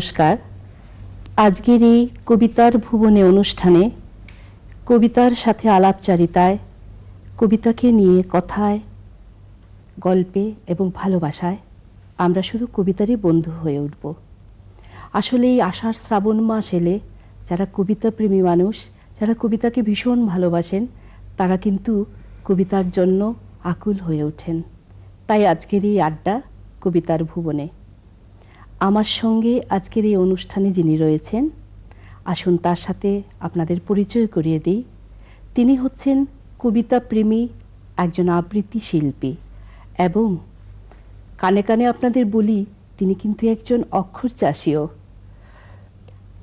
নমস্কার। আজকের এই কবিতার ভুবনে অনুষ্ঠানে কবিতার সাথে আলাপচারিতায়, কবিতাকে নিয়ে কথায়, গল্পে এবং ভালোবাসায় আমরা শুধু কবিতারই বন্ধু হয়ে উঠব। আসলে এই আষাঢ় শ্রাবণ মাস এলে যারা কবিতা প্রেমী মানুষ, যারা কবিতাকে ভীষণ ভালোবাসেন, তারা কিন্তু কবিতার জন্য আকুল হয়ে ওঠেন। তাই আজকের এই আড্ডা কবিতার ভুবনে। আমার সঙ্গে আজকের এই অনুষ্ঠানে যিনি রয়েছেন, আসুন তার সাথে আপনাদের পরিচয় করিয়ে দিই। তিনি হচ্ছেন কবিতা প্রেমী একজন আবৃত্তি শিল্পী এবং কানে কানে আপনাদের বলি তিনি কিন্তু একজন অক্ষর চাষীও।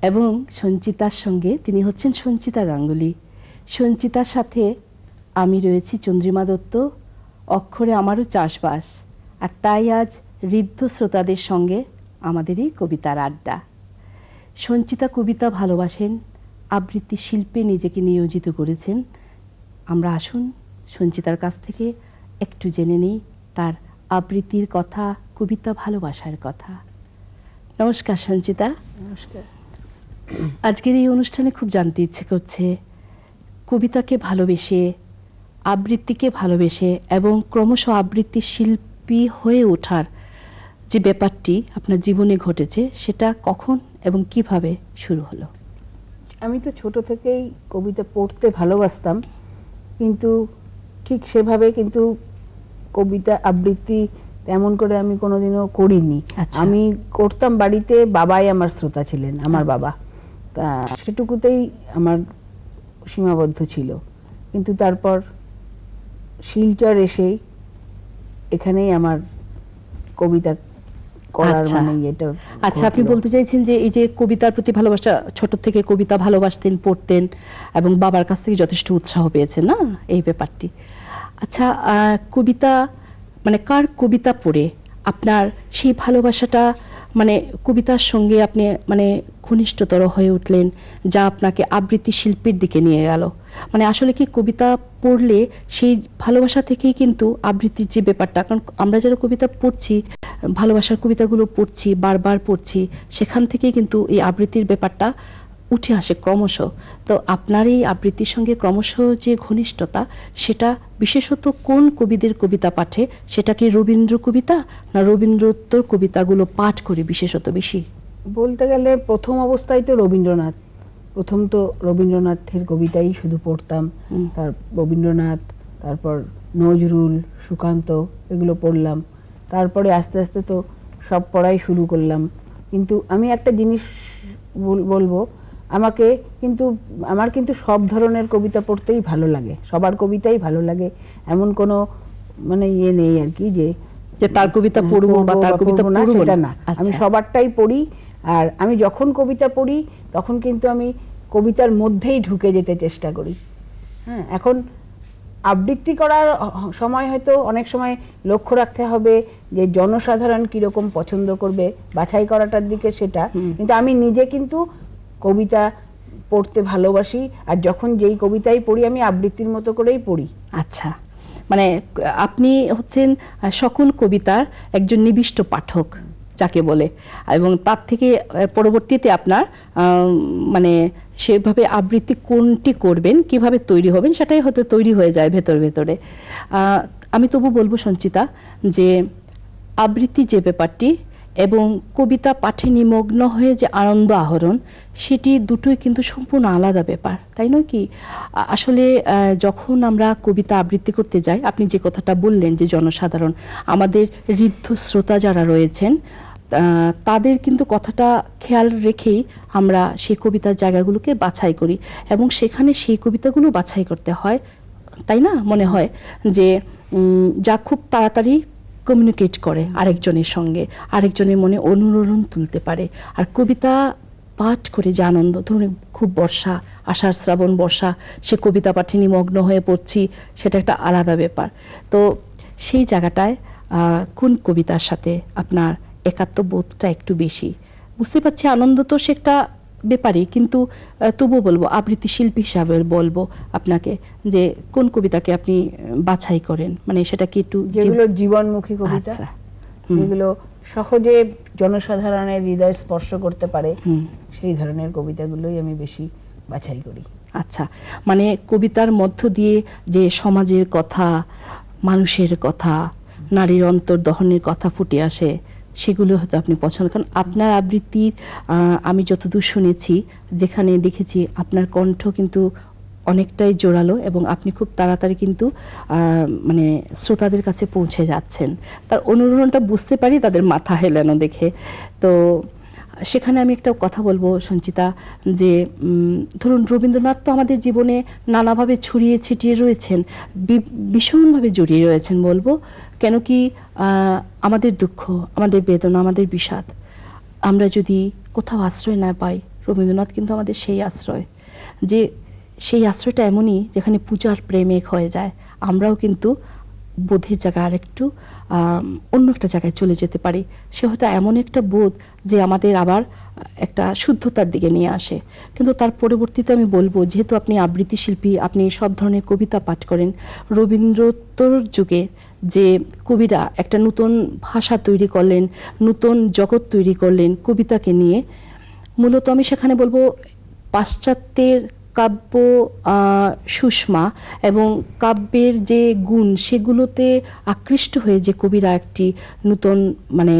এবং সঞ্চিতার সঙ্গে তিনি হচ্ছেন সঞ্চিতা গাঙ্গুলি। সঞ্চিতার সাথে আমি রয়েছি চন্দ্রিমা দত্ত। অক্ষরে আমারও চাষবাস, আর তাই আজ ঋদ্ধ শ্রোতাদের সঙ্গে আমাদের এই কবিতার আড্ডা। সঞ্চিতা কবিতা ভালোবাসেন, আবৃত্তি শিল্পে নিজেকে নিয়োজিত করেছেন। আমরা আসুন সঞ্চিতার কাছ থেকে একটু জেনে নিই তার আবৃত্তির কথা, কবিতা ভালোবাসার কথা। নমস্কার সঞ্চিতা। নমস্কার। আজকের এই অনুষ্ঠানে খুব জানতে ইচ্ছে করছে, কবিতাকে ভালোবেসে, আবৃত্তিকে ভালোবেসে এবং ক্রমশ আবৃত্তি শিল্পী হয়ে ওঠার যে ব্যাপারটি আপনার জীবনে ঘটেছে, সেটা কখন এবং কিভাবে শুরু হলো? আমি তো ছোট থেকেই কবিতা পড়তে ভালোবাসতাম, কিন্তু ঠিক সেভাবে কিন্তু কবিতা আবৃত্তি তেমন করে আমি কোনোদিনও করিনি। আমি করতাম বাড়িতে, বাবাই আমার শ্রোতা ছিলেন, আমার বাবা। তা সেটুকুতেই আমার সীমাবদ্ধ ছিল। কিন্তু তারপর শিলচর এসেই এখানেই আমার কবিতা করার মানে এটা। আচ্ছা, আপনি বলতে চাইছেন যে এই যে কবিতার প্রতি ভালোবাসা, ছোট থেকে কবিতা ভালোবাসতেন, পড়তেন এবং বাবার কাছ থেকে যথেষ্ট উৎসাহ পেয়েছেন না এই ব্যাপারটি। আচ্ছা, কবিতা মানে কার কবিতা পড়ে আপনার সেই ভালোবাসাটা, মানে কবিতার সঙ্গে আপনি মানে ঘনিষ্ঠতর হয়ে উঠলেন, যা আপনাকে আবৃত্তি শিল্পীর দিকে নিয়ে গেল? মানে আসলে কি কবিতা পড়লে সেই ভালোবাসা থেকেই কিন্তু আবৃত্তির যে ব্যাপারটা, কারণ আমরা যারা কবিতা পড়ছি, ভালোবাসার কবিতাগুলো পড়ছি, বারবার পড়ছি, সেখান থেকেই কিন্তু এই আবৃত্তির ব্যাপারটা উঠে আসে ক্রমশ। তো আপনার এই আবৃত্তির সঙ্গে ক্রমশ যে ঘনিষ্ঠতা, সেটা বিশেষত কোন কবিদের কবিতা পাঠে? সেটা কি রবীন্দ্র কবিতা, না রবীন্দ্রোত্তর কবিতাগুলো পাঠ করে বিশেষত বেশি? বলতে গেলে প্রথম অবস্থায় তো রবীন্দ্রনাথ, প্রথম তো রবীন্দ্রনাথের কবিতাই শুধু পড়তাম। তার রবীন্দ্রনাথ, তারপর নজরুল, সুকান্ত, এগুলো পড়লাম। তারপরে আস্তে আস্তে তো সব পড়াই শুরু করলাম। কিন্তু আমি একটা জিনিস বলবো, আমার কিন্তু সব ধরনের কবিতা পড়তেই ভালো লাগে, সবার কবিতাই ভালো লাগে, এমন কোনো মানে ইয়ে নেই আর কি যে তার কবিতা পড়বো বা তার কবিতা না, সেটা না। আমি সবারটাই পড়ি। আর আমি যখন কবিতা পড়ি তখন কিন্তু আমি কবিতার মধ্যেই ঢুকে যেতে চেষ্টা করি। হ্যাঁ, এখন আবৃত্তি করার সময় হয়তো অনেক সময় লক্ষ্য রাখতে হবে যে জনসাধারণ কিরকম পছন্দ করবে, বাছাই করাটার দিকে সেটা। কিন্তু আমি নিজে কিন্তু কবিতা পড়তে ভালোবাসি, আর যখন যেই কবিতাই পড়ি আমি আবৃত্তির মতো করেই পড়ি। আচ্ছা, মানে আপনি হচ্ছেন সকল কবিতার একজন নিবিষ্ট পাঠক যাকে বলে, এবং তার থেকে পরবর্তীতে আপনার মানে সেভাবে আবৃত্তি কোনটি করবেন, কিভাবে তৈরি হবেন, সেটাই হয়তো তৈরি হয়ে যায় ভেতরে ভেতরে। আমি তবু বলবো সঞ্চিতা, যে আবৃত্তি যে ব্যাপারটি এবং কবিতা পাঠে নিমগ্ন হয়ে যে আনন্দ আহরণ, সেটি দুটোই কিন্তু সম্পূর্ণ আলাদা ব্যাপার, তাই নয় কি? আসলে যখন আমরা কবিতা আবৃত্তি করতে যাই, আপনি যে কথাটা বললেন যে জনসাধারণ, আমাদের ঋদ্ধ শ্রোতা যারা রয়েছেন, তাদের কিন্তু কথাটা খেয়াল রেখেই আমরা সেই কবিতার জায়গাগুলোকে বাছাই করি, এবং সেখানে সেই কবিতাগুলো বাছাই করতে হয়, তাই না? মনে হয় যে যা খুব তাড়াতাড়ি কমিউনিকেট করে আরেকজনের সঙ্গে, আরেকজনের মনে অনুরণন তুলতে পারে। আর কবিতা পাঠ করে যে আনন্দ, ধরুন খুব বর্ষা, আষাঢ় শ্রাবণ বর্ষা, সে কবিতা পাঠে নিমগ্ন হয়ে পড়ছি, সেটা একটা আলাদা ব্যাপার। তো সেই জায়গাটায় কোন কবিতার সাথে আপনার একাত্মবোধটা একটু বেশি? বুঝতে পারছি আনন্দ তো সে একটা ব্যাপারই, কিন্তু তবুও বলবো আবৃত্তি শিল্পী হিসাবে বলবো আপনাকে যে কোন কবিতাকে আপনি বাছাই করেন, মানে সেটা কি একটু যেগুলো জীবনমুখী কবিতা, যেগুলো সহজে জনসাধারণের হৃদয় স্পর্শ করতে পারে সেই ধরনের কবিতাগুলোই আমি বেশি বাছাই করি। আচ্ছা, মানে কবিতার মধ্য দিয়ে যে সমাজের কথা, মানুষের কথা, নারীর অন্তর্দহনের কথা ফুটে আসে, সেগুলো হয়তো আপনি পছন্দ করেন। আপনার আবৃত্তির আমি যতদূর শুনেছি, যেখানে দেখেছি আপনার কণ্ঠ কিন্তু অনেকটাই জোরালো এবং আপনি খুব তাড়াতাড়ি কিন্তু মানে শ্রোতাদের কাছে পৌঁছে যাচ্ছেন। তার অনুরণনটা বুঝতে পারি তাদের মাথা হেলানো দেখে। তো সেখানে আমি একটা কথা বলবো সঞ্চিতা, যে ধরুন রবীন্দ্রনাথ তো আমাদের জীবনে নানাভাবে ছড়িয়ে ছিটিয়ে রয়েছেন, ভীষণভাবে জড়িয়ে রয়েছেন বলবো। কেন কি আমাদের দুঃখ, আমাদের বেদনা, আমাদের বিষাদ, আমরা যদি কোথাও আশ্রয় না পাই, রবীন্দ্রনাথ কিন্তু আমাদের সেই আশ্রয়, যে সেই আশ্রয়টা এমনই যেখানে পূজার প্রেমেক হয়ে যায়, আমরাও কিন্তু বোধের জায়গায় আরেকটু অন্য একটা জায়গায় চলে যেতে পারি। সে হয়তো এমন একটা বোধ যে আমাদের আবার একটা শুদ্ধতার দিকে নিয়ে আসে। কিন্তু তার পরবর্তীতে আমি বলবো, যেহেতু আপনি আবৃত্তি শিল্পী, আপনি সব ধরনের কবিতা পাঠ করেন, রবীন্দ্রোত্তর যুগে যে কবিরা একটা নতুন ভাষা তৈরি করলেন, নতুন জগৎ তৈরি করলেন কবিতাকে নিয়ে, মূলত আমি সেখানে বলবো পাশ্চাত্যের কাব্য সুষমা এবং কাব্যের যে গুণ, সেগুলোতে আকৃষ্ট হয়ে যে কবিরা একটি নতুন মানে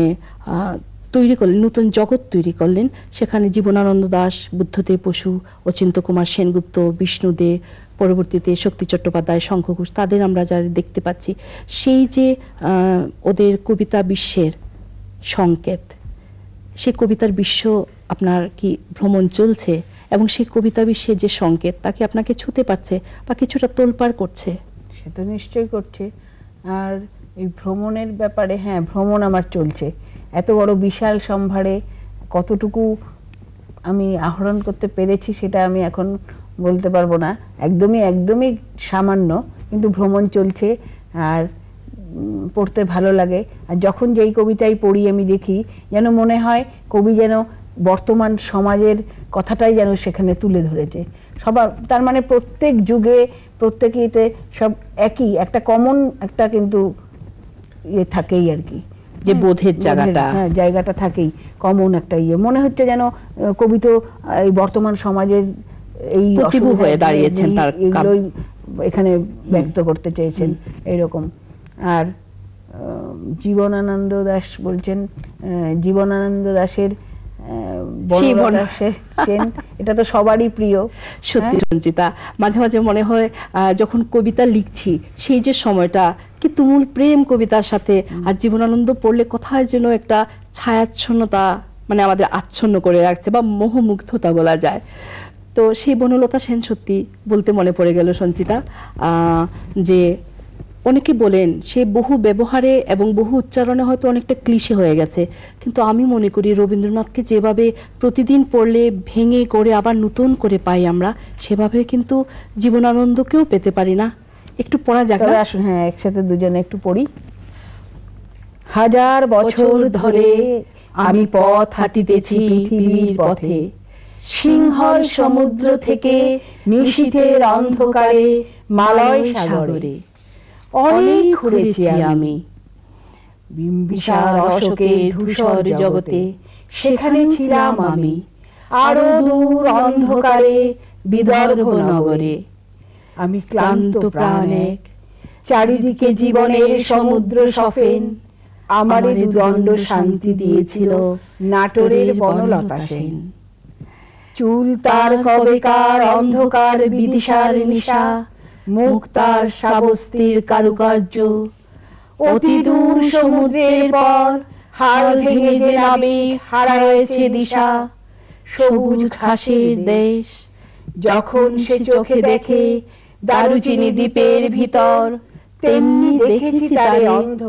তৈরি করলেন, নতুন জগৎ তৈরি করলেন। সেখানে জীবনানন্দ দাশ, বুদ্ধদেব বসু, অচিন্ত কুমার সেনগুপ্ত, বিষ্ণু দে, পরবর্তীতে শক্তি চট্টোপাধ্যায়, শঙ্খ ঘোষ, তাদের আমরা যা দেখতে পাচ্ছি, সেই যে ওদের কবিতা বিশ্বের সংকেত, সেই কবিতার বিশ্ব আপনার কি ভ্রমণ চলছে? এবং সেই কবিতা বিশ্বের যে সংকেত, তাকে আপনাকে ছুঁতে পারছে বা কিছুটা তোলপাড় করছে? সে তো নিশ্চয়ই করছে। আর এই ভ্রমণের ব্যাপারে, হ্যাঁ, ভ্রমণ আমার চলছে। এত বড় বিশাল সম্ভারে কতটুকু আমি আহরণ করতে পেরেছি সেটা আমি এখন বলতে পারবো না, একদমই সামান্য, কিন্তু ভ্রমণ চলছে। আর পড়তে ভালো লাগে। আর যখন যেই কবিতাই পড়ি আমি দেখি যেন মনে হয় কবি যেন বর্তমান সমাজের কথাটাই যেন সেখানে তুলে ধরেছে। সবার, তার মানে প্রত্যেক যুগে প্রত্যেকেতে সব একই একটা কমন একটা কিন্তু ইয়ে থাকেই আর কি, যে বোধের জায়গাটা, হ্যাঁ, জায়গাটা থাকেই, কমন একটা ইয়ে। মনে হচ্ছে যেন কবি তো এই বর্তমান সমাজের এই প্রতিভূ হয়ে দাঁড়িয়েছেন, তার এগুলোই এখানে ব্যক্ত করতে চেয়েছেন এরকম। আর জীবনানন্দ দাশ বলছেন, জীবনানন্দ দাশের এটা তো সবারই প্রিয়। সত্যি সঞ্চিতা, মাঝে মাঝে মনে হয় যখন কবিতা লিখছি সেই যে সময়টা কি তুমুল প্রেম কবিতার সাথে, আর জীবনানন্দ পড়লে কোথায় যেন একটা ছায়াচ্ছন্নতা মানে আমাদের আচ্ছন্ন করে রাখছে, বা মোহমুগ্ধতা বলা যায়। তো সেই বনলতা সেন সত্যি বলতে মনে পড়ে গেল সঞ্চিতা, যে অনেকে বলেন সে বহু ব্যবহারে এবং বহু উচ্চারণে হয়তো অনেকটা ক্লিশে হয়ে গেছে, কিন্তু আমি মনে করি রবীন্দ্রনাথকে যেভাবে প্রতিদিন পড়লে ভেঙে করে আবার নতুন করে পাই আমরা, সেভাবে কিন্তু জীবনানন্দকেও পেতে পারি না? একটু পড়া যাক, আসুন, হ্যাঁ, একসাথে দুজনে একটু পড়ি। হাজার বছর ধরে আমি পথ হাঁটিতেছি পৃথিবীর পথে, সিংহল সমুদ্র থেকে নিশীথের অন্ধকারে মালয় সাগরে অনেক ঘুরেছি আমি। বিম্বিসার অশোকের ধূসর জগতে সেখানে ছিলাম আমি, আরো দূর অন্ধকারে বিদর্ভ নগরে। আমি ক্লান্ত প্রাণ এক, চারিদিকে জীবনের সমুদ্র সফেন, আমারে দুদণ্ড শান্তি দিয়েছিল নাটোরের বনলতা সেন। চুল তার কবেকার অন্ধকার বিদিশার নিশা, মুখ তার শ্রাবস্তির কারুকার্য, অতি দূর সমুদ্রের পর হাল ভেঙে যে নাবিক হারা রয়েছে দিশা। সবুজ ঘাসের দেশ যখন সে চোখে দেখে দারুচিনি দ্বীপের ভিতর, তেমনি দেখেছি তারে অন্ধ